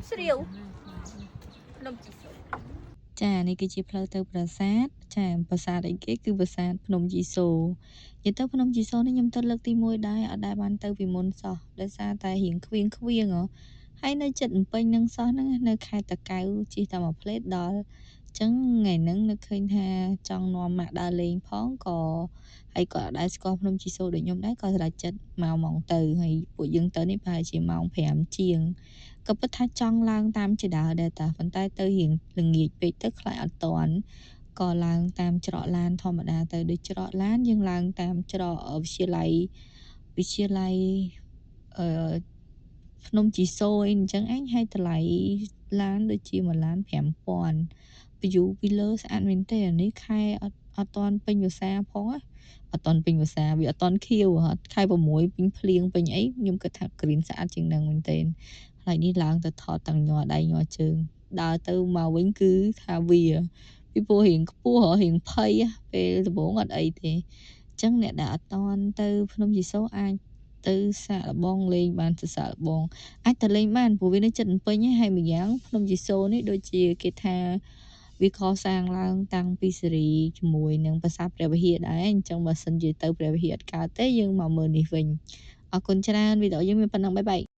ស្រាវភ្នំជីសូរចានេះគឺជាផ្លូវទៅប្រាសាទចាប្រាសាទអីគេគឺប្រាសាទភ្នំជីសូរនិយាយទៅភ្នំជីសូរនេះខ្ញុំទៅលើកទី1ដែរអត់ដែលបានទៅពីមុនសោះដោយសារតែរៀងខ្វៀងហើយនៅចិត្តភ្នំពេញនឹងសោះហ្នឹងនៅខេត្តតាកែវជិះតែមួយផ្លេតដល់អញ្ចឹងថ្ងៃហ្នឹងនឹកឃើញថាចង់នាំម៉ាក់ដើរលេងផងក៏ហើយក៏អត់ដែលស្គាល់ភ្នំជីសូរដូចខ្ញុំដែរក៏សម្រេចចិត្តមកហ្មងទៅហើយពួកយើងទៅនេះប្រហែលជាម៉ោង5ជាងក៏ពិតថាចង់ឡើងតាមជាដើរដែរតាប៉ុន្តែទៅរៀងល្ងាចពេកទៅខ្លាចអត់តាន់ក៏ឡើងតាមច្រកឡានធម្មតាទៅដូចច្រកឡានយើងឡើងតាមច្រកវិទ្យាល័យអឺភ្នំជីសូរអីអញ្ចឹងឯងហើយតម្លៃឡានដូចជាមួយឡាន5000 view ពីលើស្អាតមែនទេអានេះខែអត់តាន់ពេញវស្សាផងណាអត់តាន់ពេញវស្សាវាអត់តាន់ខៀវខែ6ពេញភ្លៀងពេញអីខ្ញុំគិតថាក្រៀនស្អាតជាងនឹងមែនទេហើយនេះឡើងទៅថតទាំងញ័រដៃញ័រជើងដើរទៅមកវិញគឺថាវាពីព្រោះរៀងខ្ពស់រៀងភ័យពេលដំបូងអត់អីទេអញ្ចឹងអ្នកដែលអត់តាន់ទៅភ្នំជីសូរអាចទៅសាកល្បងលេងបានទៅសាកល្បងអាចទៅលេងបានព្រោះវានៅចិត្តភ្នំពេញហើយម្យ៉ាងភ្នំជីសូរនេះដូចជាគេថាវាកសាងឡើងតាំងពីសេរីជាមួយនឹងប្រាសាទព្រះវិហារដែរអញ្ចឹងបើសិនជាទៅព្រះវិហារអត់កើតទេយើងមកមើលនេះវិញអរគុណច្រើនវីដេអូយើងមានប៉ុណ្ណឹងបាយបាយ